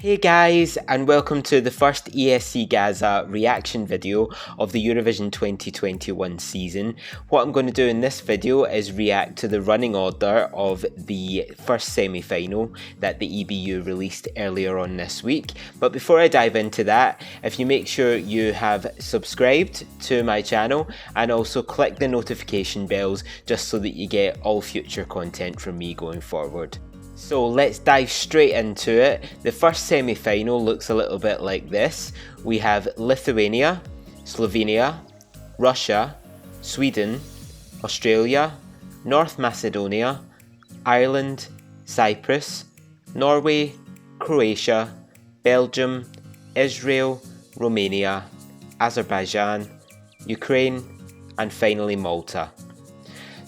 Hey guys, and welcome to the first ESC Gazza reaction video of the Eurovision 2021 season. What I'm going to do in this video is react to the running order of the first semi-final that the EBU released earlier on this week. But before I dive into that, if you make sure you have subscribed to my channel and also click the notification bells just so that you get all future content from me going forward. So let's dive straight into it. The first semi-final looks a little bit like this. We have Lithuania, Slovenia, Russia, Sweden, Australia, North Macedonia, Ireland, Cyprus, Norway, Croatia, Belgium, Israel, Romania, Azerbaijan, Ukraine, and finally Malta.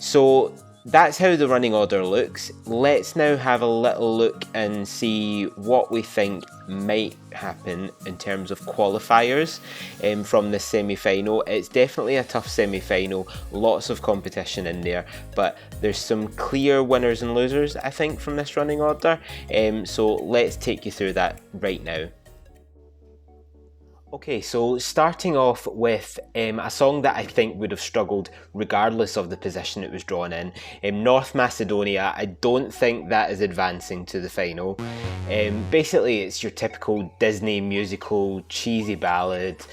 So that's how the running order looks. Let's now have a little look and see what we think might happen in terms of qualifiers from this semi-final. It's definitely a tough semi-final, lots of competition in there, but there's some clear winners and losers, I think, from this running order. So let's take you through that right now. Okay, so starting off with a song that I think would have struggled regardless of the position it was drawn in. North Macedonia, I don't think that is advancing to the final. Basically, it's your typical Disney musical cheesy ballad.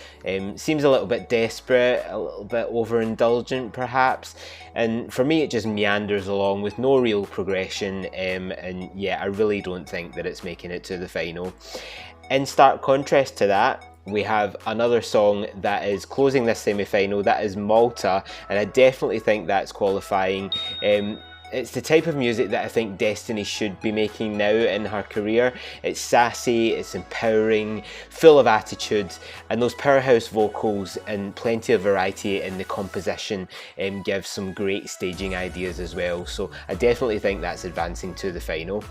Seems a little bit desperate, a little bit overindulgent perhaps. And for me, it just meanders along with no real progression. And yeah, I really don't think that it's making it to the final. In stark contrast to that, we have another song that is closing this semi-final, that is Malta, and I definitely think that's qualifying. It's the type of music that I think Destiny should be making now in her career. It's sassy, it's empowering, full of attitude, and those powerhouse vocals and plenty of variety in the composition give some great staging ideas as well. So I definitely think that's advancing to the final.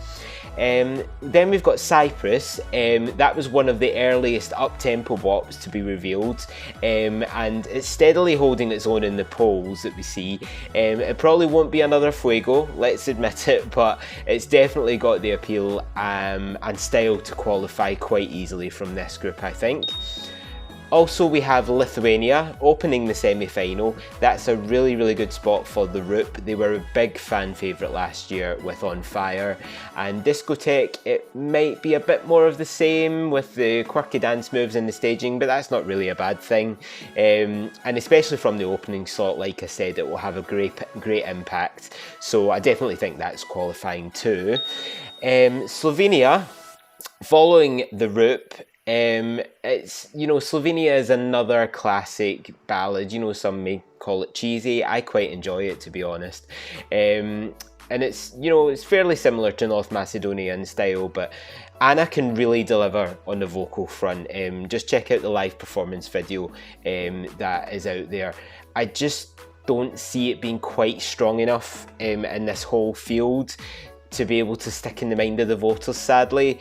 Then we've got Cyprus. That was one of the earliest up-tempo bops to be revealed, and it's steadily holding its own in the polls that we see. It probably won't be another Fuego, let's admit it, but it's definitely got the appeal and style to qualify quite easily from this group, I think. Also, we have Lithuania opening the semi-final. That's a really good spot for the group. They were a big fan favourite last year with On Fire, and Discotheque, it might be a bit more of the same with the quirky dance moves and the staging, but that's not really a bad thing. And especially from the opening slot, like I said, it will have a great impact. So I definitely think that's qualifying too. Slovenia, following the group. It's, Slovenia is another classic ballad. Some may call it cheesy. I quite enjoy it, to be honest. And it's, it's fairly similar to North Macedonia in style, but Anna can really deliver on the vocal front. Just check out the live performance video that is out there. I just don't see it being quite strong enough in this whole field to be able to stick in the mind of the voters, sadly.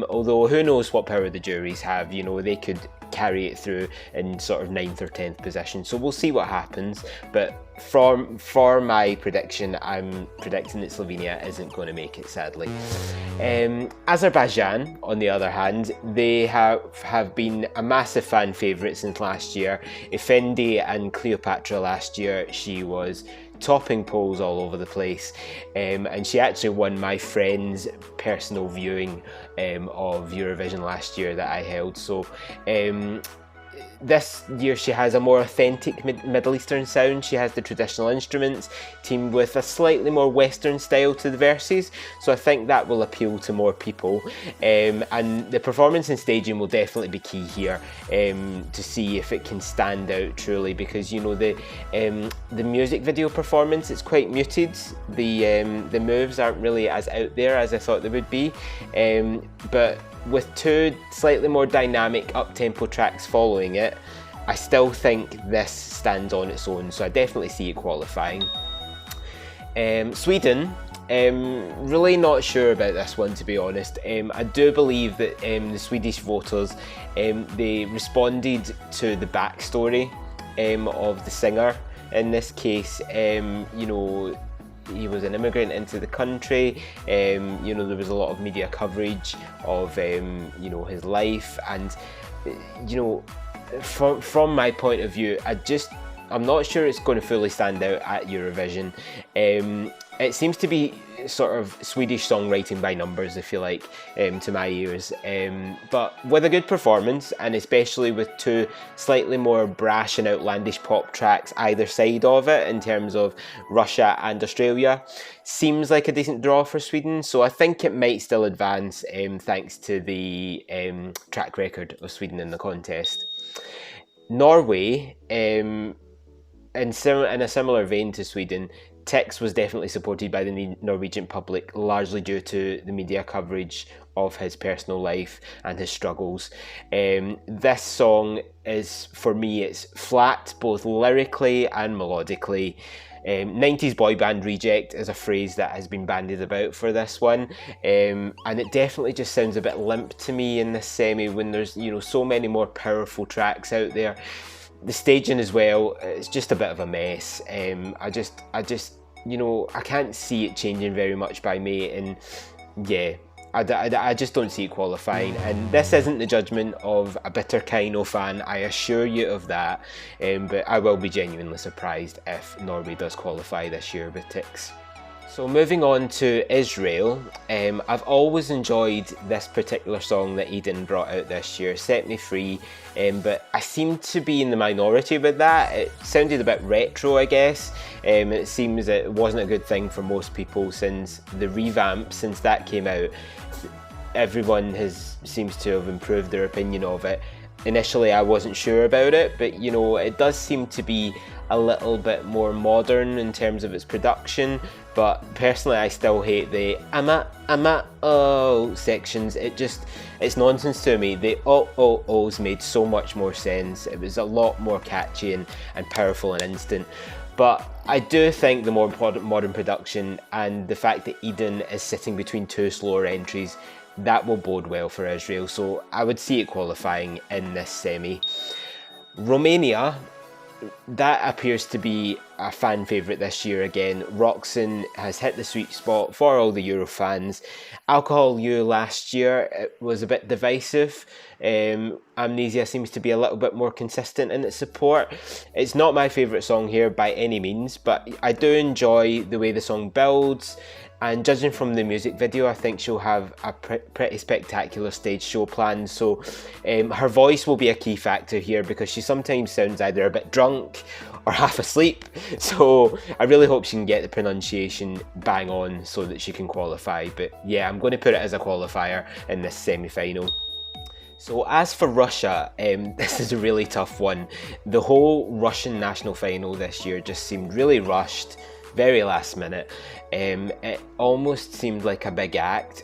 Although who knows what power the juries have, they could carry it through in sort of 9th or 10th position, so we'll see what happens. But for my prediction, I'm predicting that Slovenia isn't going to make it, sadly. Azerbaijan, on the other hand, they have been a massive fan favourite since last year. Effendi and Cleopatra last year, she was topping polls all over the place, and she actually won my friend's personal viewing of Eurovision last year that I held. So this year she has a more authentic Middle Eastern sound. She has the traditional instruments teamed with a slightly more Western style to the verses, so I think that will appeal to more people. And the performance and staging will definitely be key here to see if it can stand out truly, because the music video performance is quite muted. The moves aren't really as out there as I thought they would be, but with two slightly more dynamic up-tempo tracks following it, I still think this stands on its own, so I definitely see it qualifying. Sweden, really not sure about this one, to be honest. I do believe that the Swedish voters, they responded to the backstory of the singer. In this case, he was an immigrant into the country. You know, there was a lot of media coverage of you know, his life, and you know, from my point of view, I'm not sure it's going to fully stand out at Eurovision. It seems to be sort of Swedish songwriting by numbers, if you like, to my ears. But with a good performance, and especially with two slightly more brash and outlandish pop tracks either side of it, in terms of Russia and Australia, seems like a decent draw for Sweden. So I think it might still advance, thanks to the track record of Sweden in the contest. Norway, in a similar vein to Sweden, Tix was definitely supported by the Norwegian public, largely due to the media coverage of his personal life and his struggles. This song is, for me, it's flat, both lyrically and melodically. 90s boy band reject is a phrase that has been bandied about for this one, and it definitely just sounds a bit limp to me in this semi, when there's, you know, so many more powerful tracks out there. The staging as well, it's just a bit of a mess. I just, you know, I can't see it changing very much by May, and yeah, I just don't see it qualifying. And this isn't the judgment of a bitter Kaino fan, I assure you of that, but I will be genuinely surprised if Norway does qualify this year with Tix. So moving on to Israel, I've always enjoyed this particular song that Eden brought out this year, Set Me Free, but I seem to be in the minority with that. It sounded a bit retro, I guess. It seems it wasn't a good thing for most people since the revamp, since that came out. Everyone seems to have improved their opinion of it. Initially I wasn't sure about it, but you know, it does seem to be a little bit more modern in terms of its production, but personally I still hate the oh sections. It's nonsense to me. The ohs made so much more sense. It was a lot more catchy and powerful and instant. But I do think the more modern production and the fact that Eden is sitting between two slower entries, that will bode well for Israel, so I would see it qualifying in this semi. Romania, that appears to be a fan favourite this year again. Roxanne has hit the sweet spot for all the Euro fans. Alcohol You last year, it was a bit divisive. Amnesia seems to be a little bit more consistent in its support. It's not my favourite song here by any means, but I do enjoy the way the song builds. And judging from the music video, I think she'll have a pretty spectacular stage show planned. So her voice will be a key factor here, because she sometimes sounds either a bit drunk or half asleep. So I really hope she can get the pronunciation bang on so that she can qualify. But yeah, I'm going to put it as a qualifier in this semi-final. So as for Russia, this is a really tough one. The whole Russian national final this year just seemed really rushed, very last minute. It almost seemed like a big act,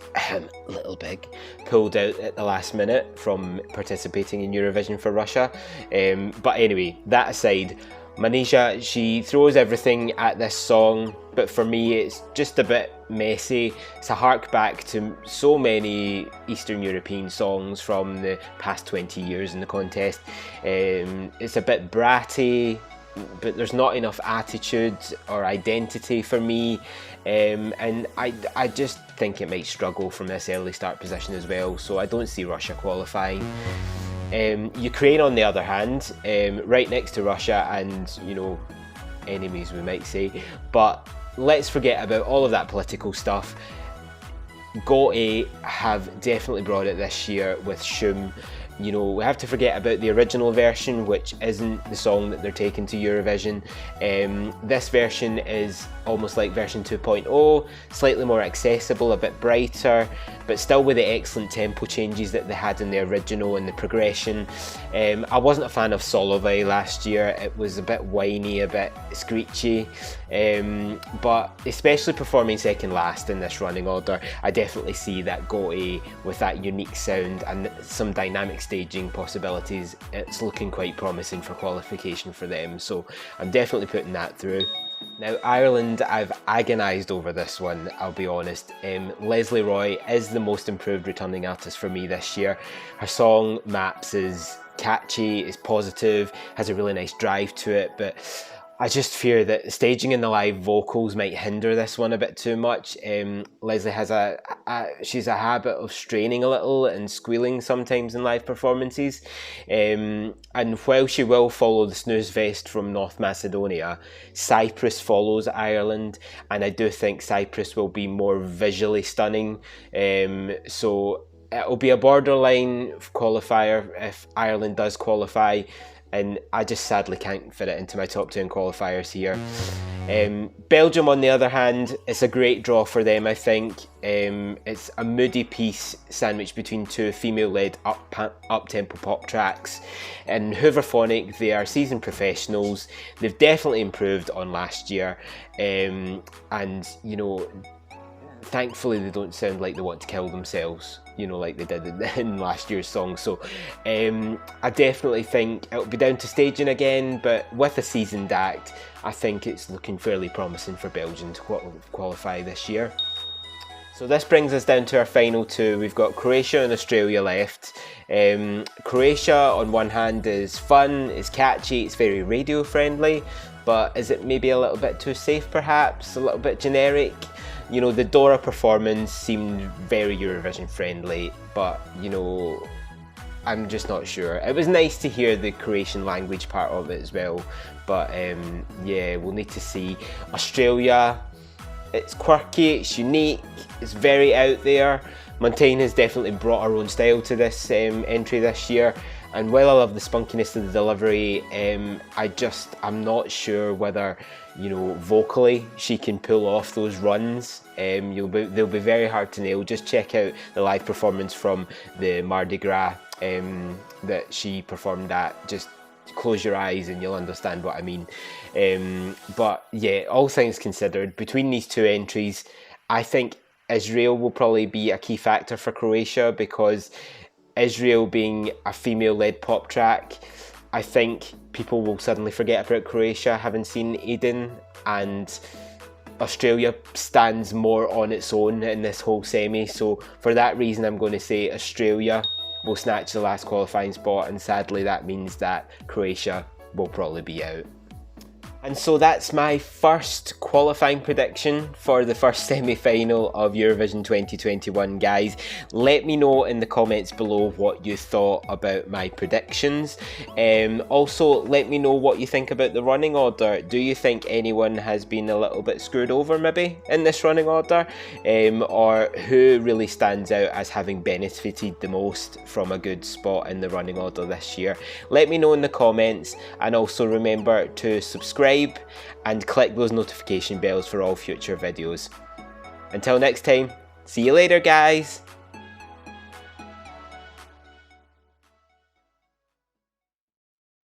little big, pulled out at the last minute from participating in Eurovision for Russia. But anyway, that aside, Manisha, she throws everything at this song, but for me it's just a bit messy. It's a hark back to so many Eastern European songs from the past 20 years in the contest. It's a bit bratty, but there's not enough attitude or identity for me, and I just think it might struggle from this early start position as well, so I don't see Russia qualifying. Ukraine, on the other hand, right next to Russia and, you know, enemies we might say, but let's forget about all of that political stuff. GOTY have definitely brought it this year with Shum. You know, we have to forget about the original version, which isn't the song that they're taking to Eurovision. This version is almost like version 2.0, slightly more accessible, a bit brighter, but still with the excellent tempo changes that they had in the original and the progression. I wasn't a fan of Solovay last year. It was a bit whiny, a bit screechy, but especially performing second last in this running order, I definitely see that GOTY with that unique sound and some dynamic staging possibilities. It's looking quite promising for qualification for them, so I'm definitely putting that through. Now Ireland, I've agonised over this one, I'll be honest. Leslie Roy is the most improved returning artist for me this year. Her song Maps is catchy, is positive, has a really nice drive to it, but I just fear that staging and the live vocals might hinder this one a bit too much. Leslie has she's a habit of straining a little and squealing sometimes in live performances. And while she will follow the snooze fest from North Macedonia, Cyprus follows Ireland, and I do think Cyprus will be more visually stunning. So it'll be a borderline qualifier if Ireland does qualify. And I just sadly can't fit it into my top 10 qualifiers here. Belgium, on the other hand, it's a great draw for them, I think. It's a moody piece sandwiched between two female-led up-tempo pop tracks. And Hooverphonic, they are seasoned professionals. They've definitely improved on last year. And, you know, thankfully they don't sound like they want to kill themselves, you know, like they did in last year's song. So I definitely think it'll be down to staging again, but with a seasoned act, I think it's looking fairly promising for Belgium to qualify this year. So this brings us down to our final two. We've got Croatia and Australia left. Croatia, on one hand, is fun, it's catchy, it's very radio friendly, but is it maybe a little bit too safe perhaps, a little bit generic? You know, the Dora performance seemed very Eurovision friendly, but, you know, I'm just not sure. It was nice to hear the Croatian language part of it as well, but yeah, we'll need to see. Australia, it's quirky, it's unique, it's very out there. Montaigne has definitely brought her own style to this entry this year, and while I love the spunkiness of the delivery, I'm not sure whether, you know, vocally she can pull off those runs. They'll be very hard to nail. Just check out the live performance from the Mardi Gras that she performed at. Just close your eyes and you'll understand what I mean. But yeah, all things considered, between these two entries, I think Israel will probably be a key factor for Croatia, because Israel being a female-led pop track, I think people will suddenly forget about Croatia having seen Eden, and Australia stands more on its own in this whole semi. So for that reason, I'm going to say Australia will snatch the last qualifying spot, and sadly that means that Croatia will probably be out. And so that's my first qualifying prediction for the first semi-final of Eurovision 2021, guys. Let me know in the comments below what you thought about my predictions. Also, let me know what you think about the running order. Do you think anyone has been a little bit screwed over maybe in this running order? Or who really stands out as having benefited the most from a good spot in the running order this year? Let me know in the comments, and also remember to subscribe and click those notification bells for all future videos. Until next time, see you later, guys!